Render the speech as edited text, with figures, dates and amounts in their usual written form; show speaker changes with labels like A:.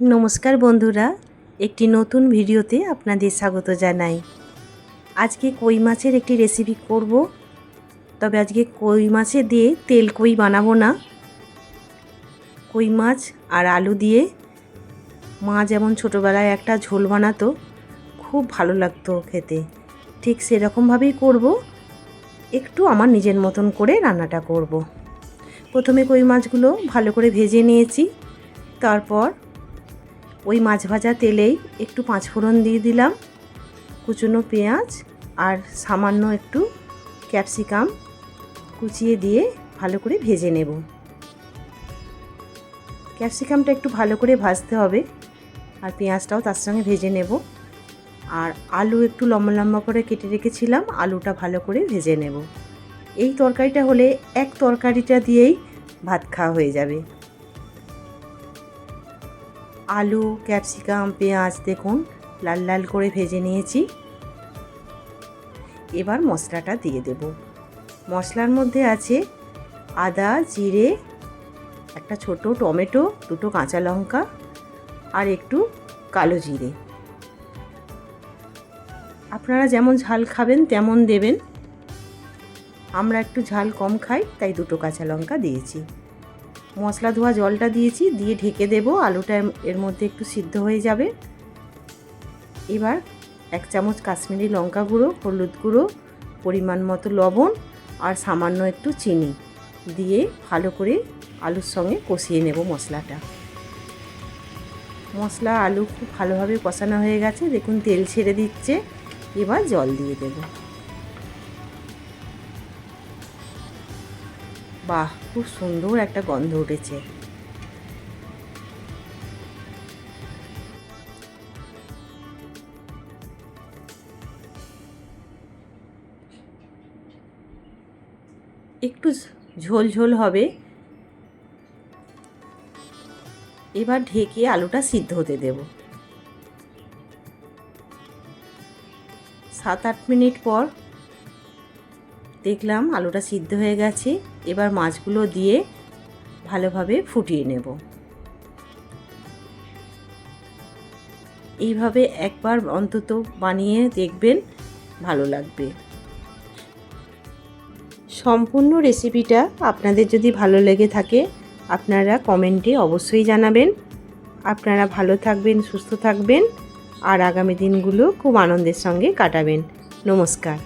A: নমস্কার বন্ধুরা, একটি নতুন ভিডিওতে আপনাদের স্বাগত জানাই। আজকে কই মাছের একটি রেসিপি করব। তবে আজকে কই মাছে দিয়ে তেল কই বানাবো না। কই মাছ আর আলু দিয়ে মা যেমন ছোটোবেলায় একটা ঝোল বানাতো, খুব ভালো লাগতো খেতে, ঠিক সেরকমভাবেই করব। একটু আমার নিজের মতন করে রান্নাটা করব। প্রথমে কই মাছগুলো ভালো করে ভেজে নিয়েছি। তারপর ওই মাছ ভাজা তেলেই একটু পাঁচফোড়ন দিয়ে দিলাম, কুচনো পেঁয়াজ আর সামান্য একটু ক্যাপসিকাম কুচিয়ে দিয়ে ভালো করে ভেজে নেব। ক্যাপসিকামটা একটু ভালো করে ভাজতে হবে আর পেঁয়াজটাও তার সঙ্গে ভেজে নেব। আর আলু একটু লম্বা লম্বা করে কেটে রেখেছিলাম, আলুটা ভালো করে ভেজে নেব। এই তরকারিটা হলে এক তরকারিটা দিয়েই ভাত খাওয়া হয়ে যাবে। আলু, ক্যাপসিকাম, পেঁয়াজ দেখুন লাল লাল করে ভেজে নিয়েছি। এবার মশলাটা দিয়ে দেব। মশলার মধ্যে আছে আদা, জিরে, একটা ছোট টমেটো, দুটো কাঁচা লঙ্কা আর একটু কালো জিরে। আপনারা যেমন ঝাল খাবেন তেমন দেবেন। আমরা একটু ঝাল কম খাই, তাই দুটো কাঁচা লঙ্কা দিয়েছি। মশলা ধোয়া জলটা দিয়েছি, দিয়ে ঢেকে দেব। আলুটা এর মধ্যে একটু সিদ্ধ হয়ে যাবে। এবার 1 চামচ কাশ্মীরি লঙ্কা গুঁড়ো, হলুদ গুঁড়ো, পরিমাণ মতো লবণ আর সামান্য একটু চিনি দিয়ে ভালো করে আলুর সঙ্গে কষিয়ে নেব মশলাটা। মশলা আলু খুব ভালোভাবে কষানো হয়ে গেছে, দেখুন তেল ছেড়ে দিচ্ছে। এবার জল দিয়ে দেব। বাহ, খুব সুন্দর একটা গন্ধ উঠেছে। একটু ঝোল ঝোল হবে। এবার ঢেকে আলুটা সিদ্ধ হতে দেব। 7-8 মিনিট পর দেখলাম আলুটা সিদ্ধ হয়ে গেছে। এবার মাছগুলো দিয়ে ভালোভাবে ফুটিয়ে নেব। এইভাবে একবার অন্তত বানিয়ে দেখবেন, ভালো লাগবে। সম্পূর্ণ রেসিপিটা আপনাদের যদি ভালো লেগে থাকে আপনারা কমেন্টে অবশ্যই জানাবেন। আপনারা ভালো থাকবেন, সুস্থ থাকবেন আর আগামী দিনগুলো খুব আনন্দের সঙ্গে কাটাবেন। নমস্কার।